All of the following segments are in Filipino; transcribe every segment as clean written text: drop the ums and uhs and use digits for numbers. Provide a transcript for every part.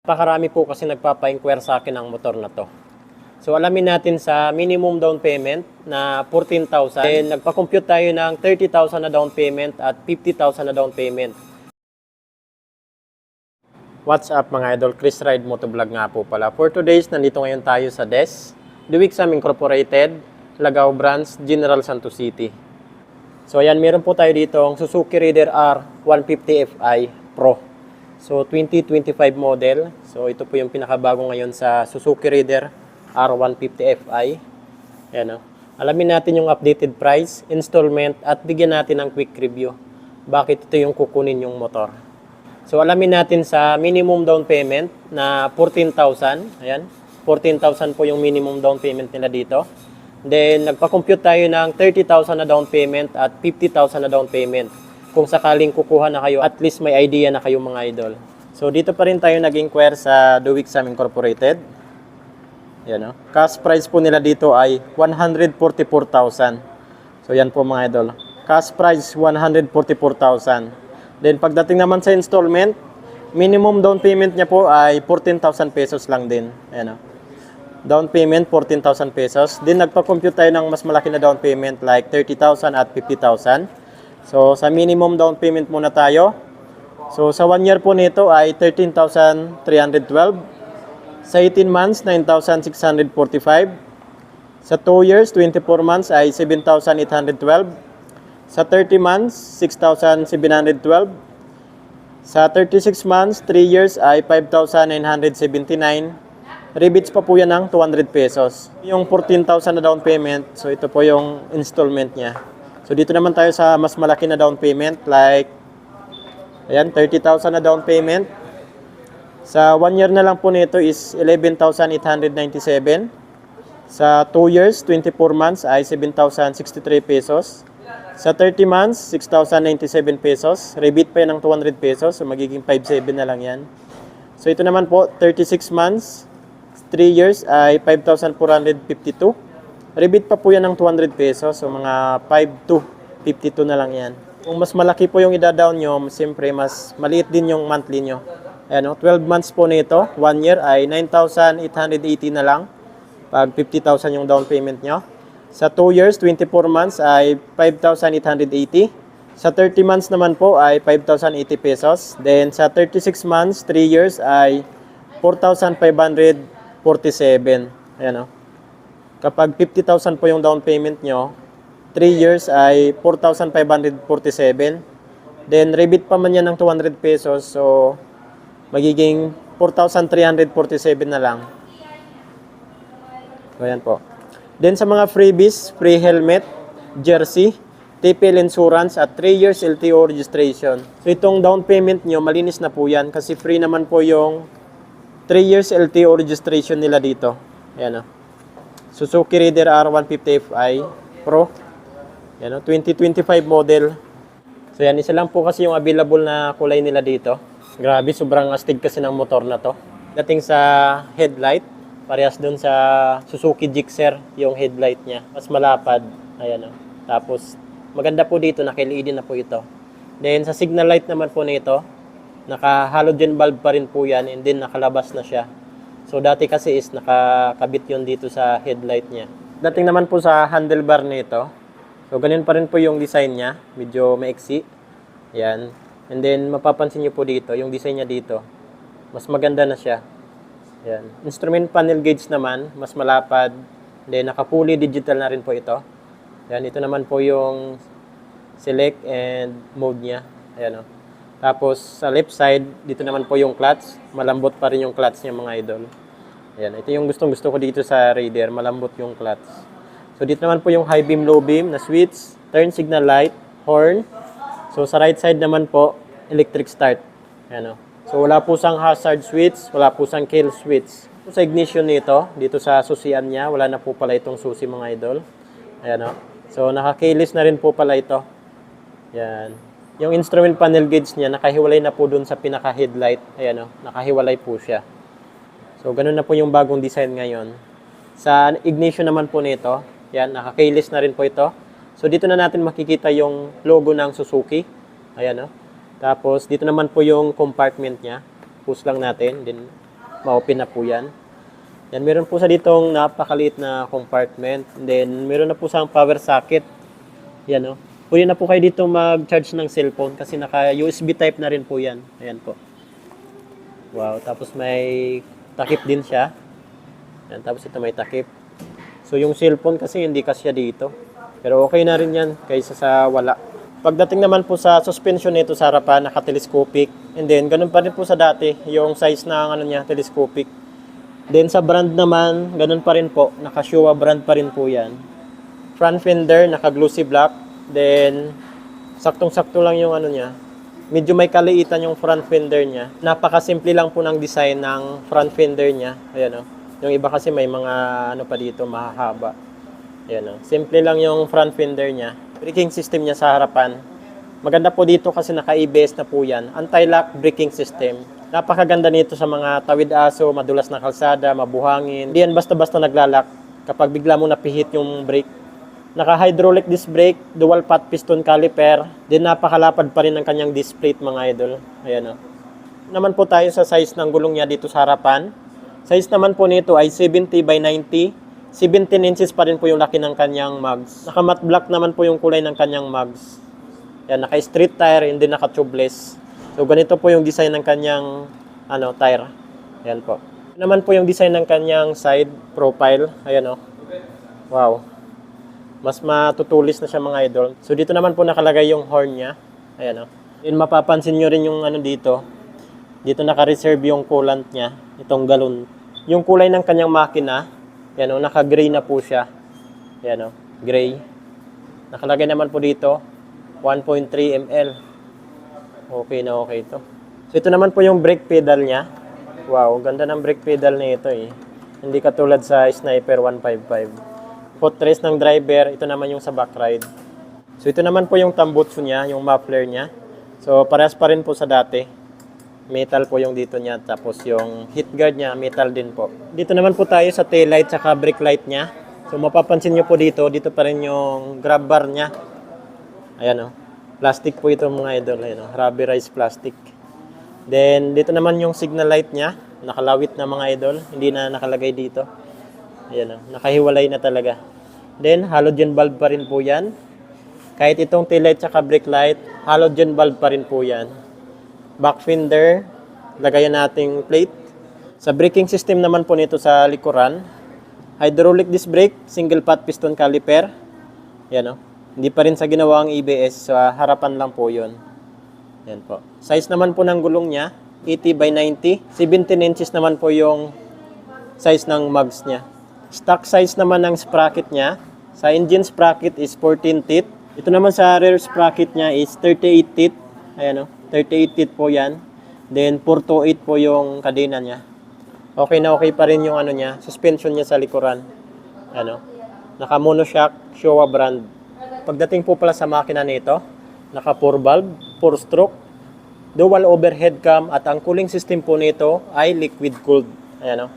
Napakarami po kasi nagpapa-inquire sa akin ng motor na to. So alamin natin sa minimum down payment na 14,000. Then nagpa-compute tayo ng 30,000 na down payment at 50,000 na down payment. What's up mga idol? Chris Ride Motovlog nga po pala. For today's, nandito ngayon tayo sa DES, Duwixam Incorporated, Lagao Branch, General Santos City. So ayan, meron po tayo dito ang Suzuki Raider R 150 Fi Pro. So 2025 model. So ito po yung pinakabago ngayon sa Suzuki Raider R150 Fi. Ayan o. Alamin natin yung updated price, installment at bigyan natin ng quick review. Bakit ito yung kukunin yung motor. So alamin natin sa minimum down payment na 14,000. Ayan. 14,000 po yung minimum down payment nila dito. Then nagpa-compute tayo ng 30,000 na down payment at 50,000 na down payment. Kung sakaling kukuha na kayo, at least may idea na kayo mga idol. So dito pa rin tayo nag-inquire sa Duwixam Incorporated. Yan o. Cash price po nila dito ay 144,000. So yan po mga idol. Cash price 144,000. Then pagdating naman sa installment, minimum down payment niya po ay 14,000 pesos lang din. Ayan o. Down payment 14,000 pesos. Then nagpa-compute tayo ng mas malaki na down payment like 30,000 at 50,000. So, sa minimum down payment muna tayo. So, sa 1 year po nito ay 13,312. Sa 18 months, 9,645. Sa 2 years, 24 months ay 7,812. Sa 30 months, 6,712. Sa 36 months, 3 years ay 5,979. Rebates pa po yan ng 200 pesos. Yung 14,000 na down payment, so ito po yung installment niya. So dito naman tayo sa mas malaki na down payment like ayan 30,000 na down payment. Sa 1 year na lang po nito is 11,897. Sa 2 years, 24 months ay 7,063 pesos. Sa 30 months, 6,097 pesos. Rebate pa yan ng 200 pesos. So magiging 5,700 na lang yan. So ito naman po 36 months, 3 years ay 5,452. Rebate pa po yan ng 200 pesos. So, mga 5,252 na lang yan. Kung mas malaki po yung ida-down nyo, siyempre, mas maliit din yung monthly nyo. Ayan, 12 months po nito. 1 year ay 9,880 na lang. Pag 50,000 yung down payment nyo. Sa 2 years, 24 months ay 5,880. Sa 30 months naman po ay 5,080 pesos. Then, sa 36 months, 3 years ay 4,547. Ayan, Kapag 50,000 po yung down payment nyo, 3 years ay 4,547. Then, rebate pa man yan ng 200 pesos. So, magiging 4,347 na lang. So, yan po. Then, sa mga freebies, free helmet, jersey, TPL insurance, at 3 years LTO registration. So, itong down payment nyo, malinis na po yan. Kasi free naman po yung 3 years LTO registration nila dito. Ayan o. Suzuki Raider R150 Fi Pro. Yan, 2025 model. So yan, isa lang po kasi yung available na kulay nila dito. Grabe, sobrang astig kasi ng motor na to. Dating sa headlight, parehas dun sa Suzuki Gixxer yung headlight niya. Mas malapad. Ayan o. Tapos, maganda po dito, naka-LED na po ito. Then sa signal light naman po nito, naka-halogen bulb pa rin po yan and then nakalabas na siya. So, dati kasi is nakakabit yun dito sa headlight niya. Dating naman po sa handlebar nito. So, ganun pa rin po yung design niya. Medyo maiksi. Yan. And then, mapapansin nyo po dito, yung design niya dito. Mas maganda na siya. Yan. Instrument panel gauge naman, mas malapad. Then, naka-fully digital na rin po ito. Yan. Ito naman po yung select and mode niya. Ayan o. Tapos, sa left side, dito naman po yung clutch. Malambot pa rin yung clutch niya mga idol. Ayan, ito yung gustong-gusto ko dito sa Raider. Malambot yung clutch. So, dito naman po yung high beam, low beam na switch, turn signal light, horn. So, sa right side naman po, electric start. Ayan o. So, wala po sang hazard switch, wala po sang kill switch. So, sa ignition nito, dito sa susian niya, wala na po pala itong susi mga idol. Ayan o. So, naka-keyless na rin po pala ito. Ayan. Yung instrument panel gauge niya, nakahiwalay na po dun sa pinaka-headlight. Ayan o, nakahiwalay po siya. So, ganun na po yung bagong design ngayon. Sa ignition naman po nito, yan, naka-keyless na rin po ito. So, dito na natin makikita yung logo ng Suzuki. Ayan o. Tapos, dito naman po yung compartment niya. Push lang natin. Then, ma-open na po yan. Yan, meron po sa ditong napakaliit na compartment. And then, meron na po sa power socket. Yan, oh. Pwede na po kayo dito mag-charge ng cellphone kasi naka-USB type na rin po yan. Ayan po. Wow, tapos may takip din siya. Ayan, tapos ito may takip. So, yung cellphone kasi hindi kasya dito. Pero okay na rin yan kaysa sa wala. Pagdating naman po sa suspension nito sa harapan, naka-telescopic. And then, ganun pa rin po sa dati, yung size ng ano niya, telescopic. Then, sa brand naman, ganun pa rin po. Naka-Showa brand pa rin po yan. Front fender, naka-glossy black. Then, saktong-sakto lang yung ano niya. Medyo may kaliitan yung front fender niya. Napakasimple lang po ng design ng front fender niya. Ayan o. Yung iba kasi may mga ano pa dito, mahahaba. Ayan o. Simple lang yung front fender niya. Braking system niya sa harapan. Maganda po dito kasi naka-ABS na po yan. Anti-lock braking system. Napakaganda nito sa mga tawid aso, madulas na kalsada, mabuhangin. Hindi yan basta-basta naglalak kapag bigla mo napihit yung brake. Naka-hydraulic disc brake, dual pot piston caliper. Din napakalapad pa rin ng kanyang disc plate mga idol. Ayan o. Naman po tayo sa size ng gulong niya dito sa harapan. Size naman po nito ay 70 by 90. 17 inches pa rin po yung laki ng kanyang mugs. Naka-matte black naman po yung kulay ng kanyang mugs. Ayan, naka-street tire, hindi naka-tubeless. So ganito po yung design ng kanyang tire. Ayan po. Naman po yung design ng kanyang side profile. Ayan o. Wow. Mas matutulis na siya mga idol. So dito naman po nakalagay yung horn niya. Ayan o. Yun, mapapansin nyo rin yung dito. Dito naka-reserve yung coolant niya. Itong galon. Yung kulay ng kanyang makina. Ayan o, naka-gray na po siya. Ayan o, gray. Nakalagay naman po dito 1.3 ml. Okay na okay ito. So ito naman po yung brake pedal niya. Wow, ganda ng brake pedal na ito eh. Hindi katulad sa Sniper 155. Footrest ng driver, ito naman yung sa back ride. So ito naman po yung tambutso niya, yung muffler niya. So parehas pa rin po sa dati. Metal po yung dito niya, tapos yung heat guard niya, metal din po. Dito naman po tayo sa tail light saka brake light niya. So mapapansin nyo po dito pa rin yung grab bar niya. Ayan o. Plastic po ito mga idol, ayan o. Rubberized plastic. Then dito naman yung signal light niya. Nakalawit na mga idol, hindi na nakalagay dito. Ayan o, nakahiwalay na talaga. Then, halogen bulb pa rin po yan. Kahit itong tail light at brake light, halogen bulb pa rin po yan. Back fender, lagayan nating plate. Sa braking system naman po nito sa likuran, hydraulic disc brake, single pot piston caliper. Ayan o, hindi pa rin sa ginawang ABS, sa harapan lang po yun. Ayan po. Size naman po ng gulong niya, 80 by 90. 17 inches naman po yung size ng mugs niya. Stock size naman ng sprocket niya. Sa engine sprocket is 14 teeth. Ito naman sa rear sprocket niya is 38 teeth. Ayan o, 38 teeth po yan. Then 428 po yung kadena niya. Okay na okay pa rin yung niya, suspension niya sa likuran. Ano? Naka monoshock, Showa brand. Pagdating po pala sa makina nito, naka 4 valve, 4 stroke, dual overhead cam at ang cooling system po nito ay liquid cooled. Ayan o.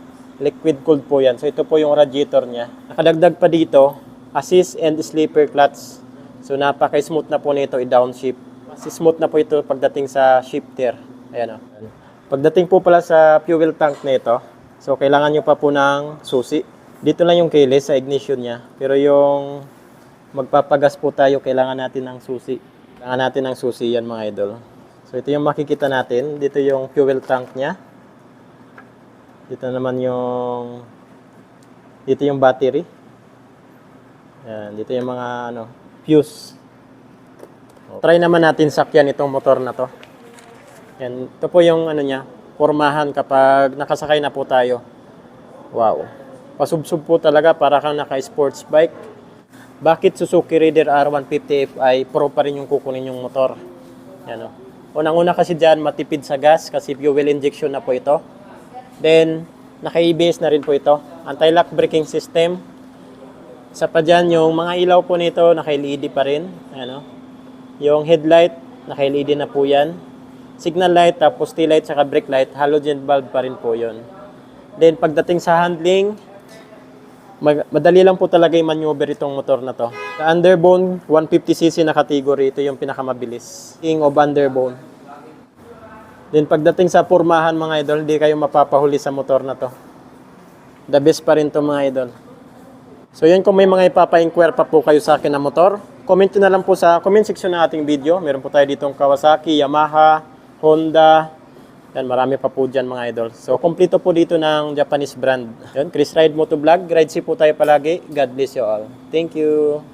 Liquid cooled po yan. So ito po yung radiator niya. Nakadagdag pa dito, assist and sleeper clutch. So napaka-smooth na po nito i-downshift. Mas smooth na po ito pagdating sa shifter. Ayan o. Pagdating po pala sa fuel tank nito, so kailangan nyo pa po ng susi. Dito lang yung keyless sa ignition niya. Pero yung magpapagas po tayo, kailangan natin ng susi. Kailangan natin ng susi yan mga idol. So ito yung makikita natin. Dito yung fuel tank niya. Dito naman dito yung battery. Yan, dito yung mga fuse. Try naman natin sakyan itong motor na to. Yan, ito po yung niya, pormahan kapag nakasakay na po tayo. Wow. Pasubsob po talaga para kang naka-sports bike. Bakit Suzuki Raider R150 Fi Pro pa rin yung kukunin yung motor? Yan o. Unang-una kasi dyan, matipid sa gas kasi fuel injection na po ito. Then, naka-ABS na rin po ito. Anti-lock braking system. Isa pa dyan, yung mga ilaw po nito, naka-LED pa rin. Ayan o. Yung headlight, naka-LED na po yan. Signal light, tapos tail light, saka brake light, halogen bulb pa rin po yun. Then, pagdating sa handling, madali lang po talaga yung maneuver itong motor na to. Sa underbone, 150cc na category, ito yung pinakamabilis. King of underbone. Then pagdating sa pormahan mga idol, hindi kayo mapapahuli sa motor na to. The best pa rin to mga idol. So yan, kung may mga ipapa-inquire pa po kayo sa akin na motor, comment nyo na lang po sa comment section ng ating video. Meron po tayo ditong Kawasaki, Yamaha, Honda. Yan, marami pa po dyan mga idol. So kompleto po dito ng Japanese brand. Yan, Chris Ride Motovlog. Ride safe po tayo palagi. God bless you all. Thank you.